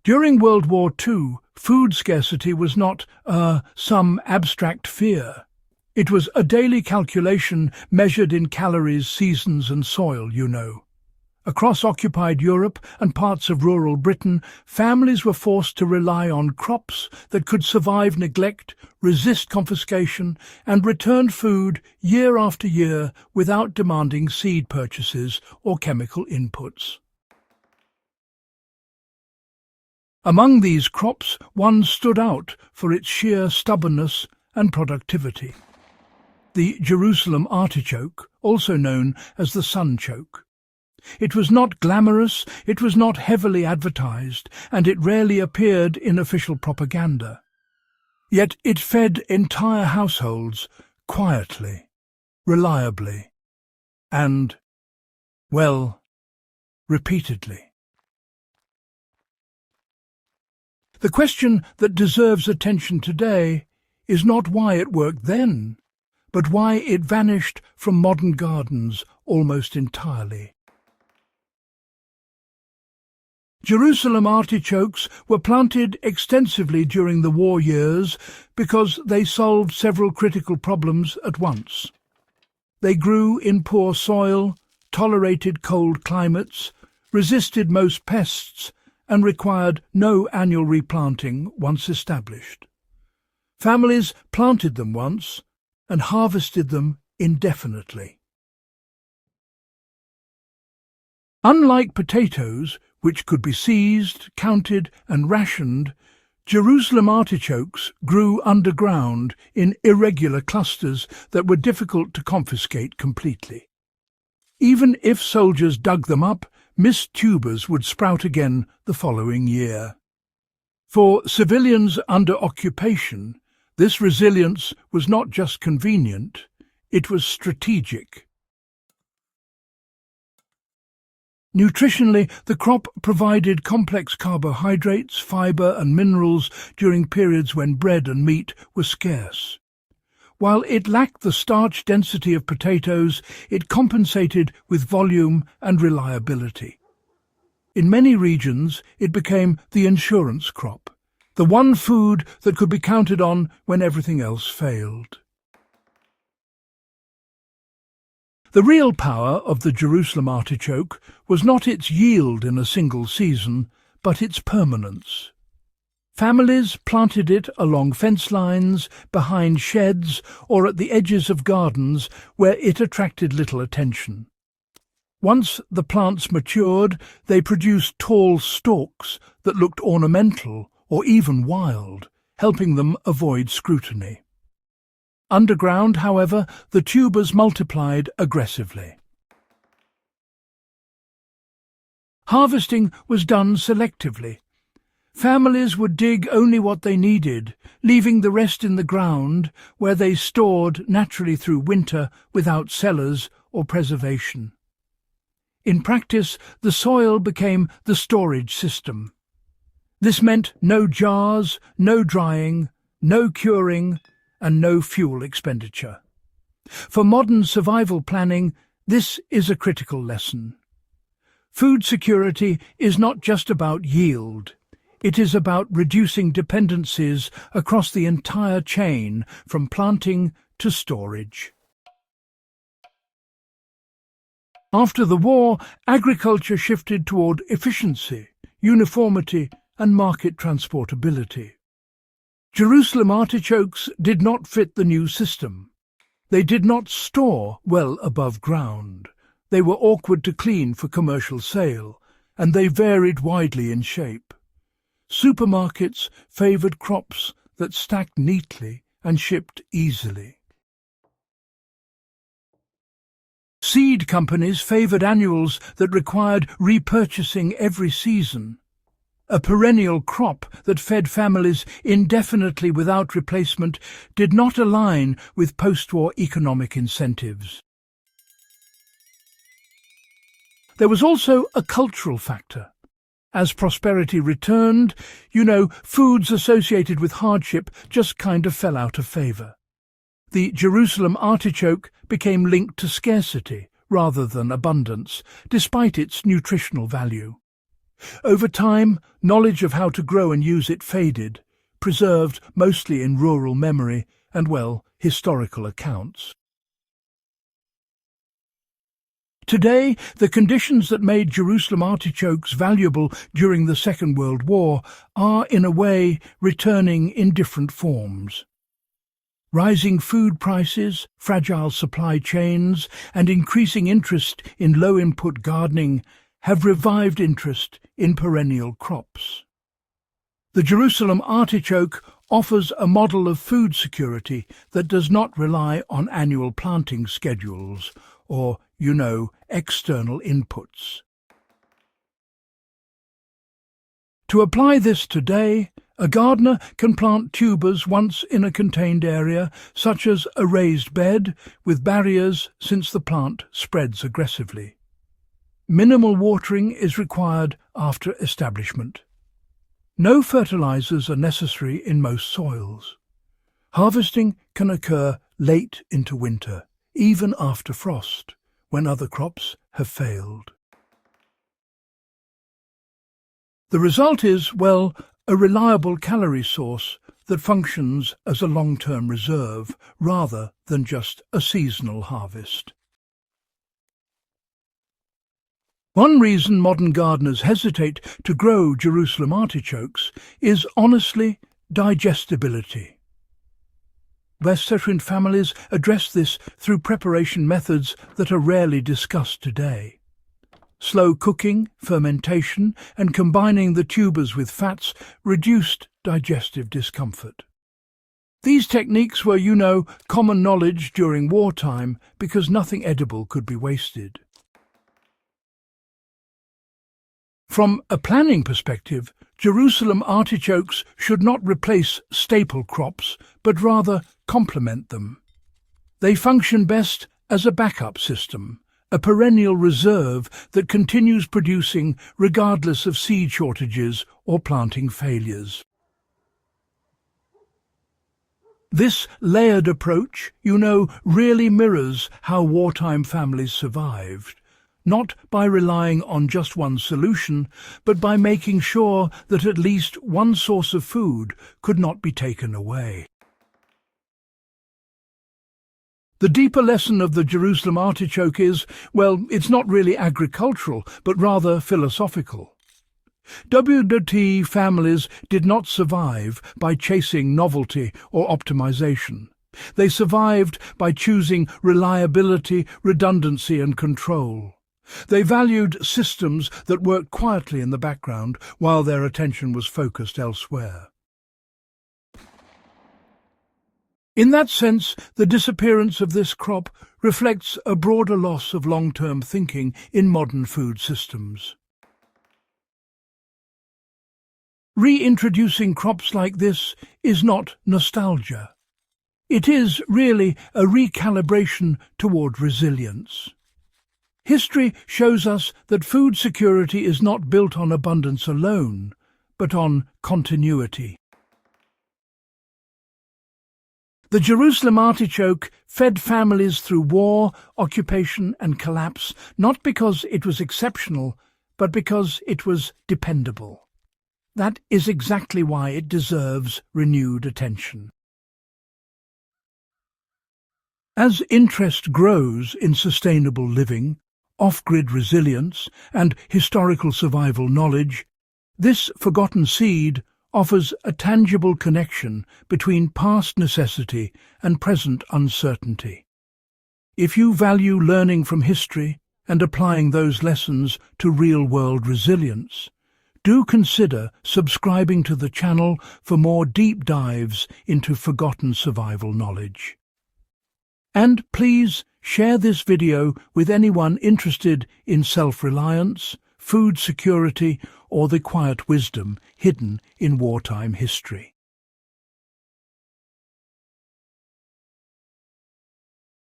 During World War II, food scarcity was not some abstract fear. It was a daily calculation measured in calories, seasons and soil, you know. Across occupied Europe and parts of rural Britain, families were forced to rely on crops that could survive neglect, resist confiscation, and return food year after year without demanding seed purchases or chemical inputs. Among these crops, one stood out for its sheer stubbornness and productivity. The Jerusalem artichoke, also known as the sunchoke. It was not glamorous, it was not heavily advertised, and it rarely appeared in official propaganda. Yet it fed entire households quietly, reliably, and, well, repeatedly. The question that deserves attention today is not why it worked then, but why it vanished from modern gardens almost entirely. Jerusalem artichokes were planted extensively during the war years because they solved several critical problems at once. They grew in poor soil, tolerated cold climates, resisted most pests, and required no annual replanting once established. Families planted them once and harvested them indefinitely. Unlike potatoes, which could be seized, counted and rationed, Jerusalem artichokes grew underground in irregular clusters that were difficult to confiscate completely. Even if soldiers dug them up, missed tubers would sprout again the following year. For civilians under occupation, this resilience was not just convenient, it was strategic. Nutritionally, the crop provided complex carbohydrates, fibre and minerals during periods when bread and meat were scarce. While it lacked the starch density of potatoes, it compensated with volume and reliability. In many regions, it became the insurance crop, the one food that could be counted on when everything else failed. The real power of the Jerusalem artichoke was not its yield in a single season, but its permanence. Families planted it along fence lines, behind sheds, or at the edges of gardens where it attracted little attention. Once the plants matured, they produced tall stalks that looked ornamental or even wild, helping them avoid scrutiny. Underground, however, the tubers multiplied aggressively. Harvesting was done selectively. Families would dig only what they needed, leaving the rest in the ground, where they stored naturally through winter without cellars or preservation. In practice, the soil became the storage system. This meant no jars, no drying, no curing, and no fuel expenditure. For modern survival planning, this is a critical lesson. Food security is not just about yield. It is about reducing dependencies across the entire chain, from planting to storage. After the war, agriculture shifted toward efficiency, uniformity, and market transportability. Jerusalem artichokes did not fit the new system. They did not store well above ground. They were awkward to clean for commercial sale, and they varied widely in shape. Supermarkets favoured crops that stacked neatly and shipped easily. Seed companies favoured annuals that required repurchasing every season. A perennial crop that fed families indefinitely without replacement did not align with post-war economic incentives. There was also a cultural factor. As prosperity returned, foods associated with hardship just kind of fell out of favour. The Jerusalem artichoke became linked to scarcity rather than abundance, despite its nutritional value. Over time, knowledge of how to grow and use it faded, preserved mostly in rural memory and, well, historical accounts. Today, the conditions that made Jerusalem artichokes valuable during the Second World War are, in a way, returning in different forms. Rising food prices, fragile supply chains, and increasing interest in low-input gardening have revived interest in perennial crops. The Jerusalem artichoke offers a model of food security that does not rely on annual planting schedules or, external inputs. To apply this today, a gardener can plant tubers once in a contained area, such as a raised bed, with barriers since the plant spreads aggressively. Minimal watering is required after establishment. No fertilizers are necessary in most soils. Harvesting can occur late into winter, even after frost, when other crops have failed. The result is, a reliable calorie source that functions as a long-term reserve rather than just a seasonal harvest. One reason modern gardeners hesitate to grow Jerusalem artichokes is, honestly, digestibility. West-African families address this through preparation methods that are rarely discussed today. Slow cooking, fermentation, and combining the tubers with fats reduced digestive discomfort. These techniques were, common knowledge during wartime because nothing edible could be wasted. From a planning perspective, Jerusalem artichokes should not replace staple crops, but rather complement them. They function best as a backup system, a perennial reserve that continues producing regardless of seed shortages or planting failures. This layered approach, really mirrors how wartime families survived, not by relying on just one solution, but by making sure that at least one source of food could not be taken away. The deeper lesson of the Jerusalem artichoke is, it's not really agricultural, but rather philosophical. WWII families did not survive by chasing novelty or optimization. They survived by choosing reliability, redundancy, and control. They valued systems that worked quietly in the background while their attention was focused elsewhere. In that sense, the disappearance of this crop reflects a broader loss of long-term thinking in modern food systems. Reintroducing crops like this is not nostalgia. It is really a recalibration toward resilience. History shows us that food security is not built on abundance alone, but on continuity. The Jerusalem artichoke fed families through war, occupation, and collapse, not because it was exceptional, but because it was dependable. That is exactly why it deserves renewed attention. As interest grows in sustainable living, off-grid resilience, and historical survival knowledge, this forgotten seed offers a tangible connection between past necessity and present uncertainty. If you value learning from history and applying those lessons to real-world resilience, do consider subscribing to the channel for more deep dives into forgotten survival knowledge. And please share this video with anyone interested in self-reliance, food security, or the quiet wisdom hidden in wartime history.